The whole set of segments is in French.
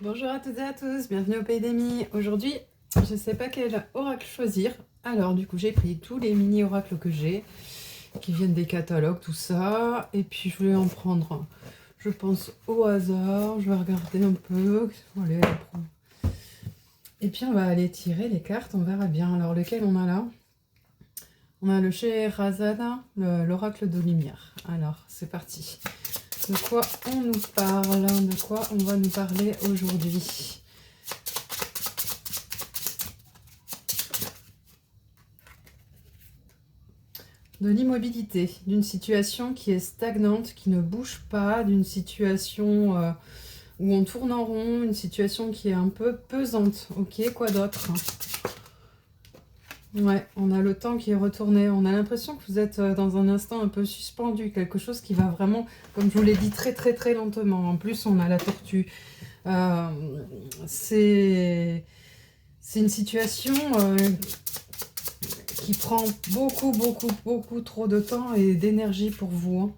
Bonjour à toutes et à tous, bienvenue au Pays des Mi. Aujourd'hui, je ne sais pas quel oracle choisir. Alors du coup, j'ai pris tous les mini oracles que j'ai, qui viennent des catalogues, tout ça. Et puis je vais en prendre, je pense, au hasard. Je vais regarder un peu. Allez, et puis on va aller tirer les cartes, on verra bien. Alors lequel on a là? On a le Scheherazade, l'oracle de lumière. Alors, c'est parti. De quoi on nous parle? De quoi on va nous parler aujourd'hui? De l'immobilité, d'une situation qui est stagnante, qui ne bouge pas, d'une situation où on tourne en rond, une situation qui est un peu pesante. Ok, quoi d'autre? Ouais, on a le temps qui est retourné. On a l'impression que vous êtes dans un instant un peu suspendu, quelque chose qui va vraiment, comme je vous l'ai dit, très très très lentement. En plus, on a la tortue. Euh, c'est une situation qui prend beaucoup trop de temps et d'énergie pour vous. Hein.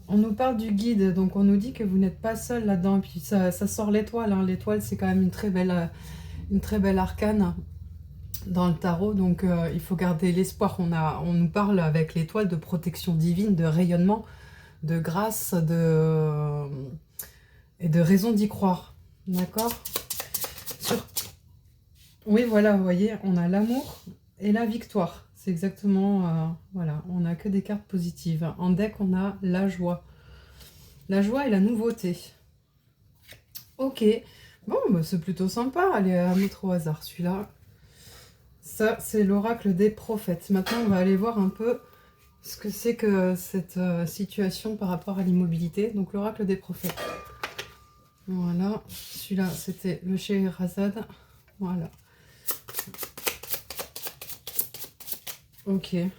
On nous parle du guide, donc on nous dit que vous n'êtes pas seul là-dedans. Et puis ça sort l'étoile. Hein. L'étoile, c'est quand même une très belle arcane dans le tarot. Donc il faut garder l'espoir. On nous parle avec l'étoile de protection divine, de rayonnement, de grâce, et de raison d'y croire. D'accord? Oui, voilà, vous voyez, on a l'amour et la victoire. C'est exactement, voilà, on n'a que des cartes positives. En deck, on a la joie. La joie et la nouveauté. Ok, bon, bah, c'est plutôt sympa. Allez, à mettre au hasard celui-là. Ça, c'est l'oracle des prophètes. Maintenant, on va aller voir un peu ce que c'est que cette situation par rapport à l'immobilité. Donc, l'oracle des prophètes. Voilà, celui-là, c'était le Scheherazade. Voilà. Ok, allez.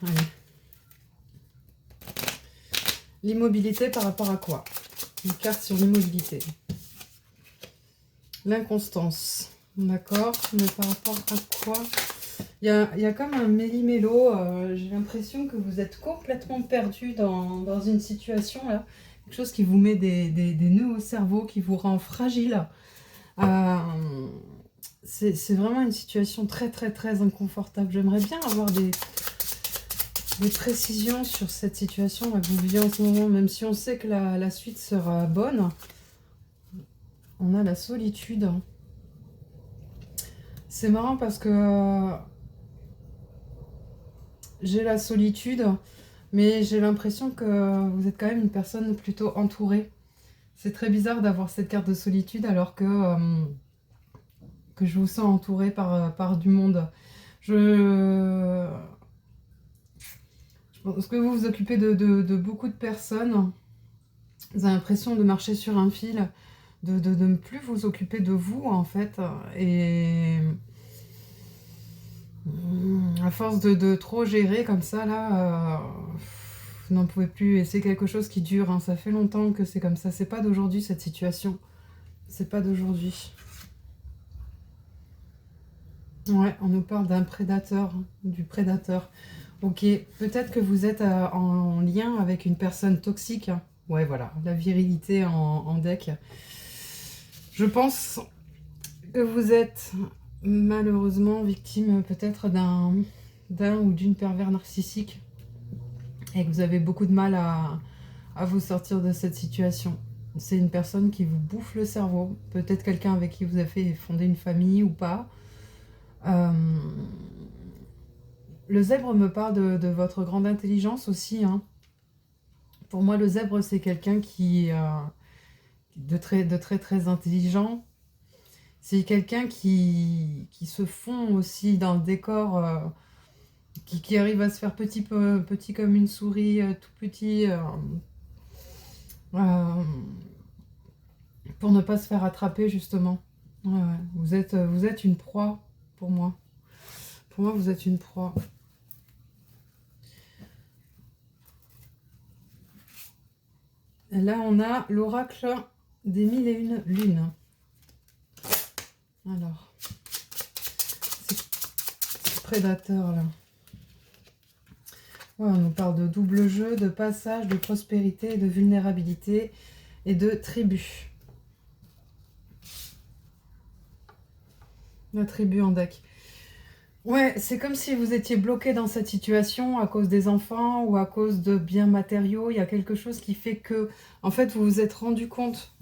L'immobilité par rapport à quoi? Une carte sur l'immobilité. L'inconstance. D'accord, mais par rapport à quoi? Il y a comme un méli-mélo. J'ai l'impression que vous êtes complètement perdu dans une situation là. Quelque chose qui vous met des nœuds au cerveau, qui vous rend fragile. Euh, c'est vraiment une situation très très très inconfortable. J'aimerais bien avoir des précisions sur cette situation là, que vous vivez en ce moment, même si on sait que la suite sera bonne. On a la solitude. C'est marrant parce que j'ai la solitude, mais j'ai l'impression que vous êtes quand même une personne plutôt entourée. C'est très bizarre d'avoir cette carte de solitude alors que je vous sens entouré par du monde. Je pense que vous vous occupez de beaucoup de personnes. Vous avez l'impression de marcher sur un fil, de ne plus vous occuper de vous en fait. Et à force de trop gérer comme ça, là, vous n'en pouvez plus. Et c'est quelque chose qui dure. Hein. Ça fait longtemps que c'est comme ça. C'est pas d'aujourd'hui cette situation. C'est pas d'aujourd'hui. Ouais, on nous parle d'un prédateur, du prédateur. Ok, peut-être que vous êtes en lien avec une personne toxique. Ouais, voilà, la virilité en deck. Je pense que vous êtes malheureusement victime peut-être d'un ou d'une pervers narcissique et que vous avez beaucoup de mal à vous sortir de cette situation. C'est une personne qui vous bouffe le cerveau, peut-être quelqu'un avec qui vous avez fondé une famille ou pas. Euh, le zèbre me parle de votre grande intelligence aussi. Hein. Pour moi, le zèbre, c'est quelqu'un qui de très intelligent. C'est quelqu'un qui se fond aussi dans le décor, qui arrive à se faire petit comme une souris, tout petit, euh, pour ne pas se faire attraper justement. Ouais, ouais. Vous êtes une proie pour moi. Pour moi, vous êtes une proie. Et là, on a l'oracle des 1001 lunes. Alors, c'est prédateur là. Ouais, on nous parle de double jeu, de passage, de prospérité, de vulnérabilité et de tribu. La tribu en deck. Ouais, c'est comme si vous étiez bloqué dans cette situation à cause des enfants ou à cause de biens matériaux. Il y a quelque chose qui fait que, en fait, vous vous êtes rendu compte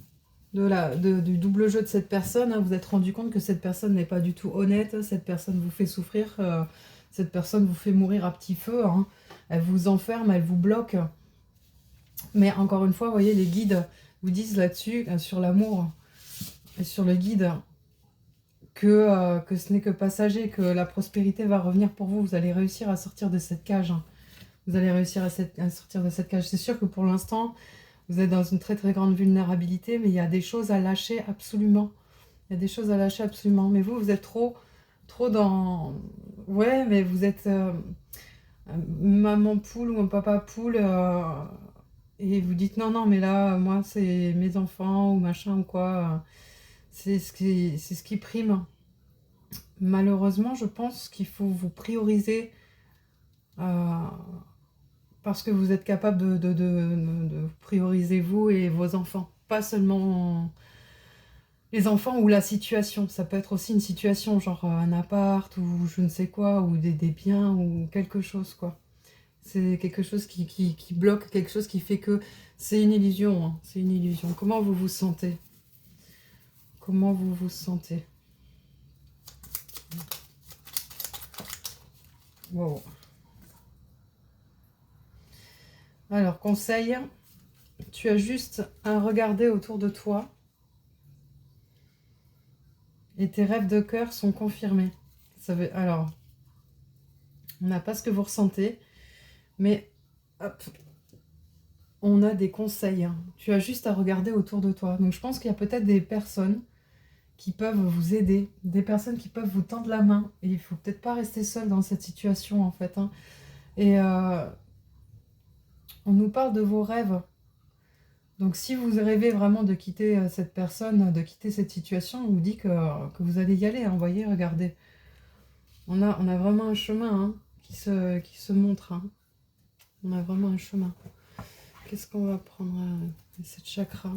du double jeu de cette personne. Hein. Vous êtes rendu compte que cette personne n'est pas du tout honnête. Cette personne vous fait souffrir. Cette personne vous fait mourir à petit feu. Hein. Elle vous enferme, elle vous bloque. Mais encore une fois, vous voyez, les guides vous disent là-dessus, sur l'amour et sur le guide, que ce n'est que passager, que la prospérité va revenir pour vous. Vous allez réussir à sortir de cette cage. Hein. Vous allez réussir à sortir de cette cage. C'est sûr que pour l'instant, vous êtes dans une très très grande vulnérabilité, mais il y a des choses à lâcher absolument. Il y a des choses à lâcher absolument. Mais vous êtes trop dans... Ouais, mais vous êtes maman poule ou un papa poule, et vous dites non, non, mais là, moi, c'est mes enfants ou machin ou quoi. C'est ce qui prime. Malheureusement, je pense qu'il faut vous prioriser euh, parce que vous êtes capable de prioriser vous et vos enfants. Pas seulement les enfants ou la situation. Ça peut être aussi une situation, genre un appart ou je ne sais quoi, ou des biens ou quelque chose, quoi. C'est quelque chose qui bloque, quelque chose qui fait que c'est une illusion. Hein. C'est une illusion. Comment vous vous sentez? Comment vous vous sentez? Wow. Alors, conseil, tu as juste à regarder autour de toi et tes rêves de cœur sont confirmés. Alors, on n'a pas ce que vous ressentez, mais hop, on a des conseils. Hein. Tu as juste à regarder autour de toi. Donc, je pense qu'il y a peut-être des personnes qui peuvent vous aider, des personnes qui peuvent vous tendre la main. Et il ne faut peut-être pas rester seul dans cette situation, en fait. Hein. Et on nous parle de vos rêves. Donc si vous rêvez vraiment de quitter cette personne, de quitter cette situation, on vous dit que vous allez y aller. Hein, vous voyez, regardez. On a vraiment un chemin hein, qui se montre. Hein. On a vraiment un chemin. Qu'est-ce qu'on va prendre cette chakra?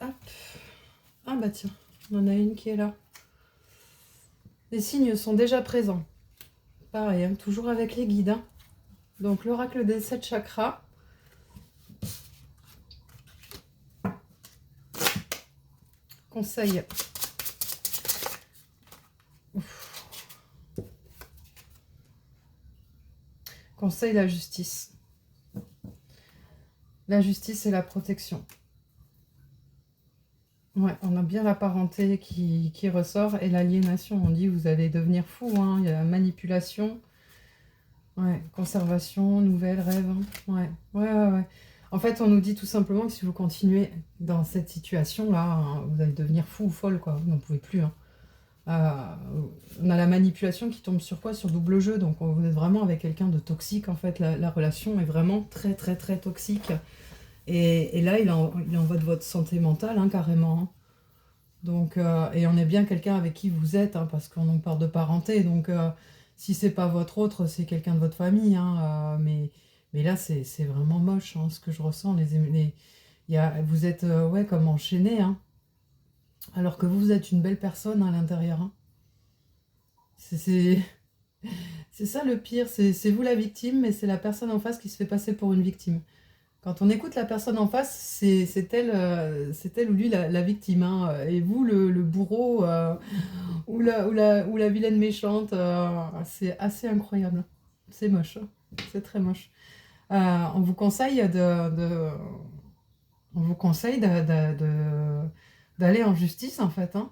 Hop. Ah bah tiens, on en a une qui est là. Les signes sont déjà présents. Pareil, hein, toujours avec les guides. Hein. Donc l'oracle des 7 chakras. Conseil. Ouf. Conseil, la justice. La justice et la protection. Ouais, on a bien la parenté qui ressort et l'aliénation. On dit vous allez devenir fou. Hein. Il y a la manipulation. Ouais, conservation, nouvelles, rêves. Hein. Ouais, ouais. En fait, on nous dit tout simplement que si vous continuez dans cette situation-là, hein, vous allez devenir fou ou folle, quoi. Vous n'en pouvez plus. Hein. On a la manipulation qui tombe sur quoi? Sur double jeu. Donc, vous êtes vraiment avec quelqu'un de toxique. En fait, la relation est vraiment très, très, très toxique. Et là, il en va de votre santé mentale, hein, carrément. Hein. Donc, et on est bien quelqu'un avec qui vous êtes, hein, parce qu'on en parle de parenté. Donc, si c'est pas votre autre, c'est quelqu'un de votre famille. Hein, mais là, c'est vraiment moche, hein, ce que je ressens. Vous êtes ouais, comme enchaîné, hein, alors que vous êtes une belle personne à l'intérieur. Hein. C'est ça le pire. C'est vous la victime, mais c'est la personne en face qui se fait passer pour une victime. Quand on écoute la personne en face, c'est elle ou lui la victime. Hein, et vous, le bourreau ou la vilaine méchante. C'est assez incroyable. C'est moche. Hein. C'est très moche. On vous conseille on vous conseille d'aller en justice, en fait. Hein,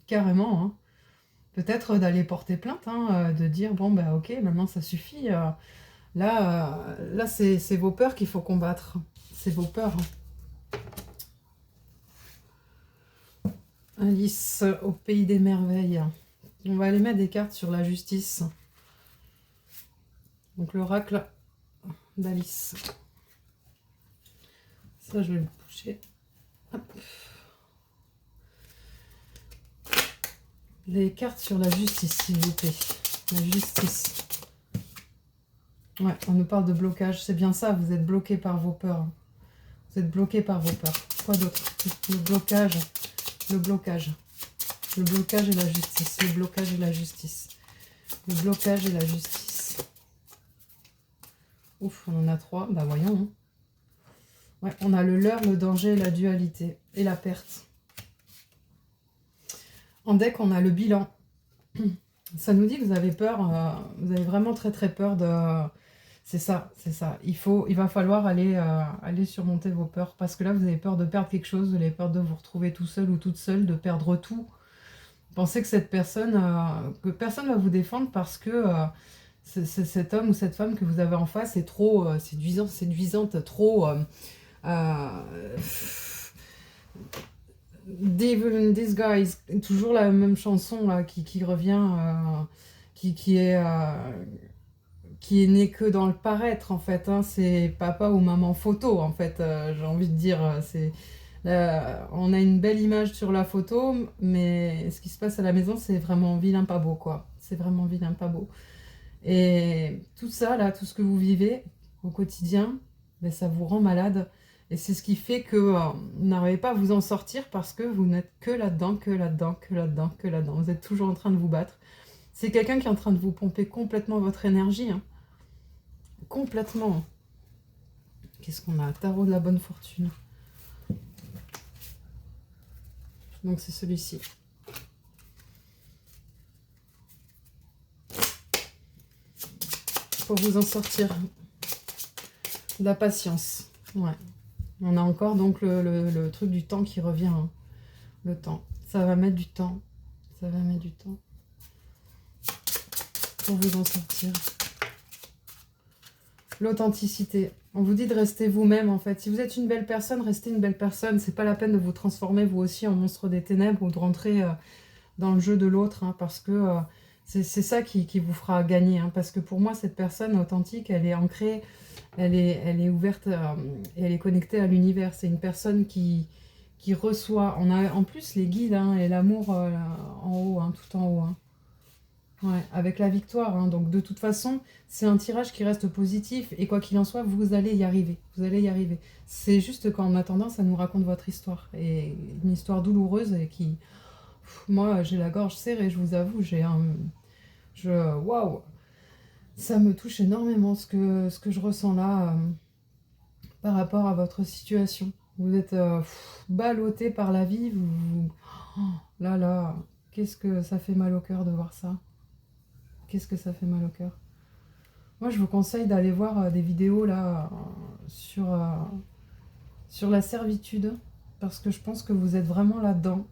carrément. Hein. Peut-être d'aller porter plainte. Hein, de dire, bon, bah ok, maintenant ça suffit. Là c'est vos peurs qu'il faut combattre. C'est vos peurs. Alice au pays des merveilles. On va aller mettre des cartes sur la justice. Donc l'oracle d'Alice. Ça, je vais le bouger. Hop. Les cartes sur la justice, s'il vous plaît. La justice. Ouais, on nous parle de blocage. C'est bien ça, vous êtes bloqué par vos peurs. Vous êtes bloqué par vos peurs. Quoi d'autre? Le blocage. Le blocage. Le blocage et la justice. Le blocage et la justice. Le blocage et la justice. Ouf, on en a 3. Bah voyons. Hein. Ouais, on a le leurre, le danger, la dualité et la perte. En deck, on a le bilan. Ça nous dit que vous avez peur, vous avez vraiment très très peur de... C'est ça, c'est ça. Il va falloir aller surmonter vos peurs. Parce que là, vous avez peur de perdre quelque chose, vous avez peur de vous retrouver tout seul ou toute seule, de perdre tout. Pensez que cette personne, que personne ne va vous défendre parce que cet homme ou cette femme que vous avez en face est trop séduisante, trop... Devil in Disguise, toujours la même chanson là, qui revient, qui est né que dans le paraître en fait, hein. C'est papa ou maman photo en fait, j'ai envie de dire. On a une belle image sur la photo, mais ce qui se passe à la maison, c'est vraiment vilain pas beau quoi. C'est vraiment vilain pas beau. Et tout ça là, tout ce que vous vivez au quotidien, ben, ça vous rend malade. Et c'est ce qui fait que vous n'arrivez pas à vous en sortir parce que vous n'êtes que là-dedans, que là-dedans, que là-dedans, que là-dedans. Vous êtes toujours en train de vous battre. C'est quelqu'un qui est en train de vous pomper complètement votre énergie. Hein. Complètement. Qu'est-ce qu'on a? Tarot de la bonne fortune. Donc c'est celui-ci. Pour vous en sortir. De la patience. Ouais. On a encore donc le truc du temps qui revient. Hein. Le temps. Ça va mettre du temps. Ça va mettre du temps. Pour vous en sortir. L'authenticité. On vous dit de rester vous-même en fait. Si vous êtes une belle personne, restez une belle personne. C'est pas la peine de vous transformer vous aussi en monstre des ténèbres ou de rentrer dans le jeu de l'autre. Hein, parce que c'est ça qui vous fera gagner. Hein, parce que pour moi, cette personne authentique, elle est ancrée, elle est ouverte et elle est connectée à l'univers. C'est une personne qui reçoit. On a en plus les guides hein, et l'amour en haut, hein, tout en haut. Hein. Ouais, avec la victoire. Hein. Donc de toute façon, c'est un tirage qui reste positif. Et quoi qu'il en soit, vous allez y arriver. Vous allez y arriver. C'est juste qu'en attendant, ça nous raconte votre histoire. Et une histoire douloureuse et qui... Moi, j'ai la gorge serrée, je vous avoue. Waouh! Ça me touche énormément ce que je ressens là par rapport à votre situation. Vous êtes ballotté par la vie. Oh, là, qu'est-ce que ça fait mal au cœur de voir ça. Qu'est-ce que ça fait mal au cœur. Moi, je vous conseille d'aller voir des vidéos là sur la servitude, parce que je pense que vous êtes vraiment là-dedans.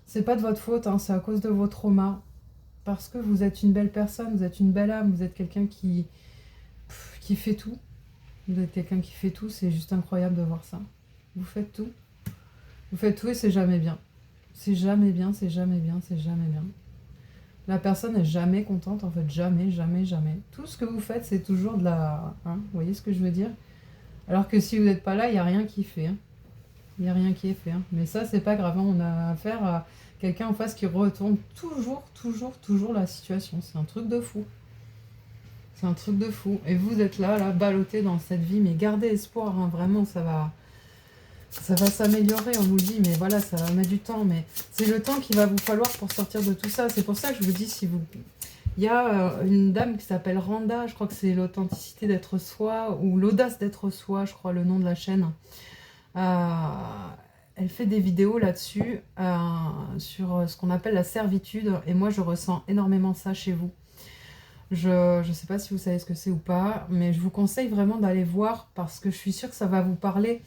C'est pas de votre faute, hein, c'est à cause de vos traumas. Parce que vous êtes une belle personne, vous êtes une belle âme, vous êtes quelqu'un qui fait tout. Vous êtes quelqu'un qui fait tout, c'est juste incroyable de voir ça. Vous faites tout. Vous faites tout et c'est jamais bien. C'est jamais bien, c'est jamais bien, c'est jamais bien. La personne n'est jamais contente, en fait, jamais, jamais, jamais. Tout ce que vous faites, c'est toujours de la... Hein, vous voyez ce que je veux dire? Alors que si vous n'êtes pas là, il n'y a rien qui fait. Hein. Il n'y a rien qui est fait. Hein. Mais ça, c'est pas grave. Hein. On a affaire à quelqu'un en face qui retourne toujours la situation. C'est un truc de fou. C'est un truc de fou. Et vous êtes là, ballotté dans cette vie. Mais gardez espoir, hein. Vraiment, ça va s'améliorer, on vous dit, mais voilà, ça va mettre du temps, mais c'est le temps qu'il va vous falloir pour sortir de tout ça. C'est pour ça que je vous dis, il y a une dame qui s'appelle Randa, je crois que c'est l'authenticité d'être soi, ou l'audace d'être soi, je crois, le nom de la chaîne. Elle fait des vidéos là-dessus, sur ce qu'on appelle la servitude, et moi, je ressens énormément ça chez vous. Je ne sais pas si vous savez ce que c'est ou pas, mais je vous conseille vraiment d'aller voir, parce que je suis sûre que ça va vous parler,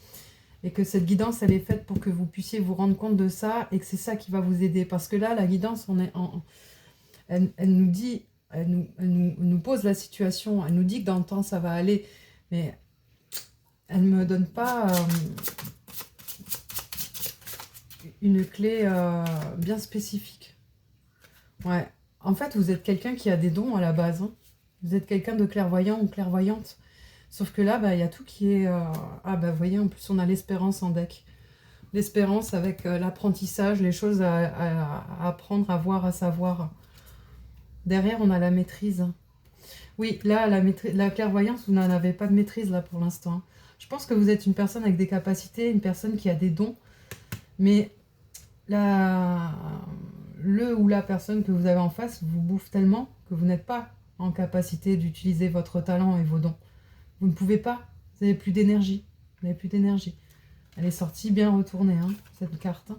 et que cette guidance, elle est faite pour que vous puissiez vous rendre compte de ça et que c'est ça qui va vous aider. Parce que là, la guidance, elle nous dit, elle nous pose la situation, elle nous dit que dans le temps, ça va aller, mais elle ne me donne pas une clé bien spécifique. Ouais. En fait, vous êtes quelqu'un qui a des dons à la base. Hein. Vous êtes quelqu'un de clairvoyant ou clairvoyante. Sauf que là, il y a tout qui est... Ah, vous voyez, en plus, on a l'espérance en deck. L'espérance avec l'apprentissage, les choses à apprendre, à voir, à savoir. Derrière, on a la maîtrise. Oui, là, la clairvoyance, vous n'en avez pas de maîtrise là pour l'instant, hein. Je pense que vous êtes une personne avec des capacités, une personne qui a des dons, mais la... le ou la personne que vous avez en face vous bouffe tellement que vous n'êtes pas en capacité d'utiliser votre talent et vos dons. Vous ne pouvez pas, vous n'avez plus d'énergie. Vous n'avez plus d'énergie. Elle est sortie bien retournée, hein, cette carte, hein.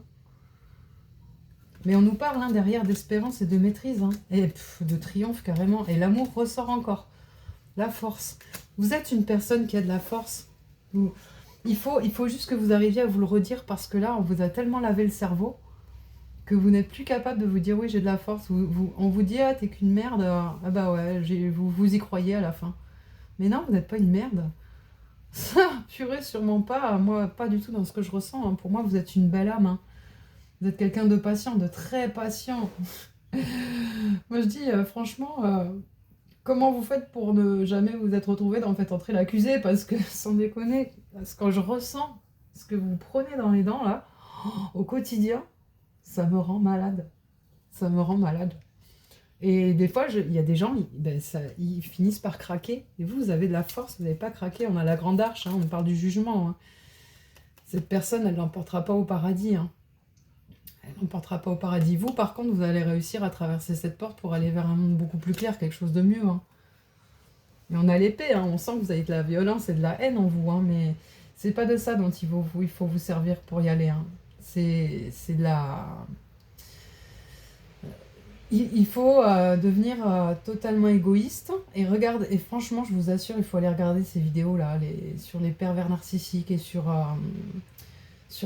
Mais on nous parle hein, derrière d'espérance et de maîtrise, hein, et de triomphe carrément. Et l'amour ressort encore. La force. Vous êtes une personne qui a de la force. Il faut juste que vous arriviez à vous le redire parce que là, on vous a tellement lavé le cerveau que vous n'êtes plus capable de vous dire oui, j'ai de la force. On vous dit ah, t'es qu'une merde. Ah bah ouais, vous y croyez à la fin. Mais non, vous n'êtes pas une merde. Ça, purée, sûrement pas. Moi, pas du tout dans ce que je ressens, hein. Pour moi, vous êtes une belle âme, hein. Vous êtes quelqu'un de patient, de très patient. Moi, je dis, franchement, comment vous faites pour ne jamais vous être retrouvé dans Faites entrer l'accusé? Parce que, sans déconner, parce que quand je ressens ce que vous prenez dans les dents, là, au quotidien, ça me rend malade. Ça me rend malade. Et des fois, il y a des gens, ils finissent par craquer. Et vous avez de la force, vous n'avez pas craqué. On a la grande arche, hein, on parle du jugement, hein. Cette personne, elle ne l'emportera pas au paradis, hein. Elle n'emportera pas au paradis. Vous, par contre, vous allez réussir à traverser cette porte pour aller vers un monde beaucoup plus clair, quelque chose de mieux, hein. Et on a l'épée, hein, on sent que vous avez de la violence et de la haine en vous, hein, mais c'est pas de ça dont il faut vous servir pour y aller, hein. C'est de la... Il faut devenir totalement égoïste et franchement, je vous assure, il faut aller regarder ces vidéos là, sur les pervers narcissiques et sur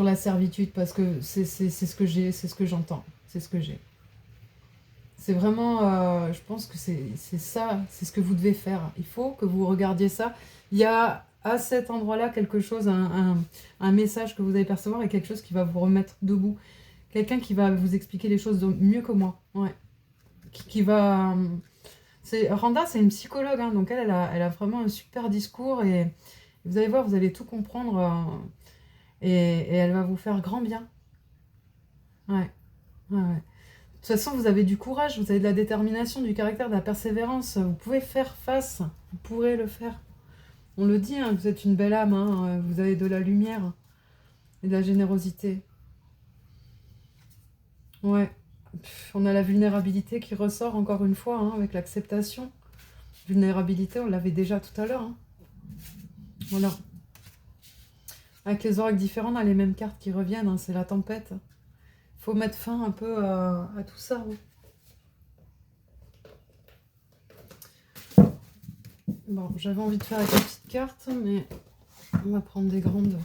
la servitude parce que c'est ce que j'ai, c'est ce que j'entends, c'est ce que j'ai. C'est vraiment, je pense que c'est ça, c'est ce que vous devez faire. Il faut que vous regardiez ça. Il y a à cet endroit-là quelque chose, un message que vous allez percevoir et quelque chose qui va vous remettre debout. Quelqu'un qui va vous expliquer les choses mieux que moi. Ouais. Qui va... Randa, c'est une psychologue, hein, donc elle a vraiment un super discours et vous allez voir, vous allez tout comprendre et elle va vous faire grand bien. Ouais, ouais, ouais. De toute façon, vous avez du courage, vous avez de la détermination, du caractère, de la persévérance. Vous pouvez faire face, vous pourrez le faire. On le dit, hein, vous êtes une belle âme, hein, vous avez de la lumière et de la générosité. Ouais. On a la vulnérabilité qui ressort encore une fois, hein, avec l'acceptation. Vulnérabilité, on l'avait déjà tout à l'heure, hein. Voilà. Avec les oracles différents, on a les mêmes cartes qui reviennent, hein, c'est la tempête. Il faut mettre fin un peu à tout ça, hein. Bon, j'avais envie de faire avec une petite carte, mais on va prendre des grandes.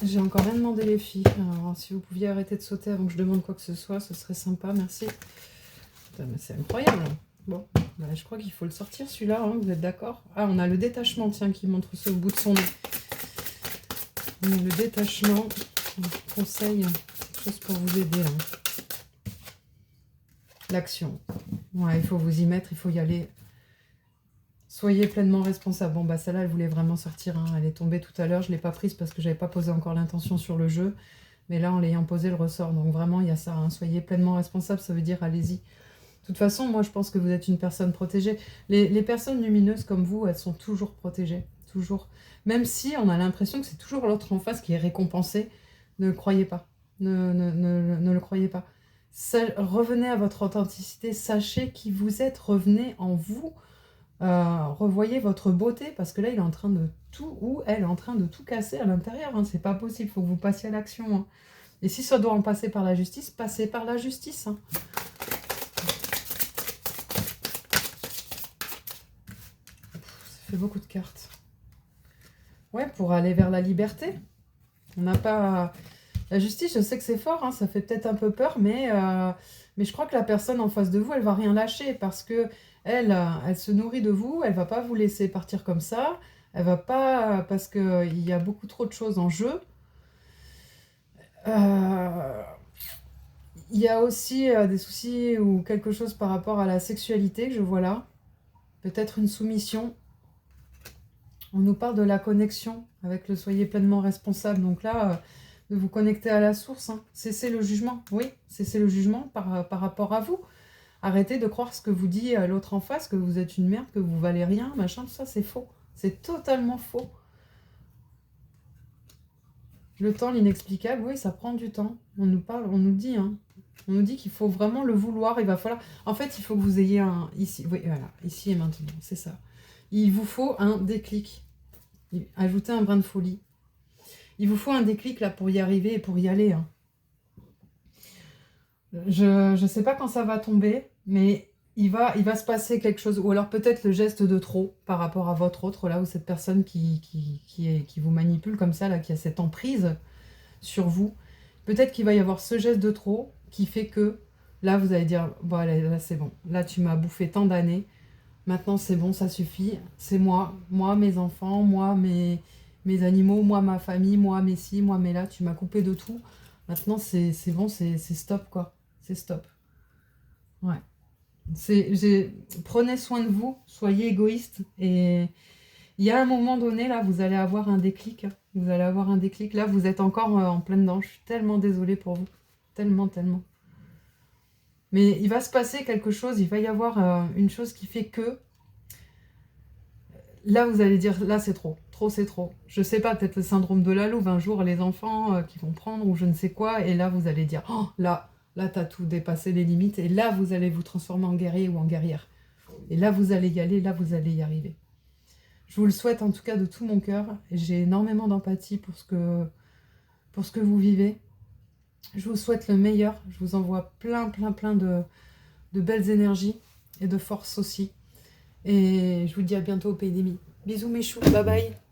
J'ai encore rien demandé les filles. Alors, si vous pouviez arrêter de sauter avant que je demande quoi que ce soit, ce serait sympa, merci. Putain, mais c'est incroyable. Bon, bah, je crois qu'il faut le sortir celui-là, hein, vous êtes d'accord? Ah, on a le détachement, tiens, qui montre ce bout de son nez. On a le détachement, conseil, quelque chose pour vous aider, là. L'action. Ouais, il faut vous y mettre, il faut y aller. Soyez pleinement responsable. Bon, bah celle-là, elle voulait vraiment sortir, hein. Elle est tombée tout à l'heure. Je ne l'ai pas prise parce que je n'avais pas posé encore l'intention sur le jeu. Mais là, en l'ayant posé, le ressort. Donc vraiment, il y a ça, hein. Soyez pleinement responsable, ça veut dire allez-y. De toute façon, moi, je pense que vous êtes une personne protégée. Les personnes lumineuses comme vous, elles sont toujours protégées. Toujours. Même si on a l'impression que c'est toujours l'autre en face qui est récompensé. Ne le croyez pas. Ne le croyez pas. Revenez à votre authenticité. Sachez qui vous êtes. Revenez en vous. Revoyez votre beauté parce que là il est en train de tout, ou elle est en train de tout casser à l'intérieur, hein. C'est pas possible, il faut que vous passiez à l'action, hein. Et si ça doit en passer par la justice, passez par la justice, hein. Ça fait beaucoup de cartes. Ouais, pour aller vers la liberté. On n'a pas... La justice, je sais que c'est fort, hein, ça fait peut-être un peu peur, mais je crois que la personne en face de vous, elle va rien lâcher parce que elle se nourrit de vous, elle va pas vous laisser partir comme ça, elle va pas, parce qu'il y a beaucoup trop de choses en jeu. Il y a aussi des soucis ou quelque chose par rapport à la sexualité que je vois là. Peut-être une soumission. On nous parle de la connexion avec le soyez pleinement responsable. Donc là, de vous connecter à la source. Hein. Cessez le jugement, oui, cessez le jugement par rapport à vous. Arrêtez de croire ce que vous dit l'autre en face, que vous êtes une merde, que vous valez rien, machin, tout ça, c'est faux. C'est totalement faux. Le temps, l'inexplicable, oui, ça prend du temps. On nous parle, on nous dit, hein. On nous dit qu'il faut vraiment le vouloir. Il va falloir. En fait, il faut que vous ayez un. Ici, oui, voilà, ici et maintenant, c'est ça. Il vous faut un déclic. Ajoutez un brin de folie. Il vous faut un déclic là pour y arriver et pour y aller. Hein. Je ne sais pas quand ça va tomber, mais il va se passer quelque chose. Ou alors peut-être le geste de trop par rapport à votre autre, là, ou cette personne qui vous manipule comme ça, là, qui a cette emprise sur vous. Peut-être qu'il va y avoir ce geste de trop qui fait que là, vous allez dire, bon, allez, là c'est bon. Là, tu m'as bouffé tant d'années. Maintenant, c'est bon, ça suffit. C'est moi, mes enfants, moi, mes animaux, moi, ma famille, moi, mes ci, moi, mes là. Tu m'as coupé de tout. Maintenant, c'est bon, c'est stop, quoi. C'est stop. Ouais. Prenez soin de vous, soyez égoïste. Et il y a un moment donné, là, vous allez avoir un déclic. Vous allez avoir un déclic. Là, vous êtes encore en plein dedans. Je suis tellement désolée pour vous. Tellement, tellement. Mais il va se passer quelque chose. Il va y avoir une chose qui fait que là, vous allez dire, là, c'est trop. Trop, c'est trop. Je sais pas, peut-être le syndrome de la louve. Un jour, les enfants qui vont prendre ou je ne sais quoi. Et là, vous allez dire, oh, là, t'as tout dépassé les limites. Et là, vous allez vous transformer en guerrier ou en guerrière. Et là, vous allez y aller. Là, vous allez y arriver. Je vous le souhaite en tout cas de tout mon cœur. J'ai énormément d'empathie pour ce que vous vivez. Je vous souhaite le meilleur. Je vous envoie plein de belles énergies et de force aussi. Et je vous dis à bientôt au Pays des Mis. Bisous mes choux, bye bye.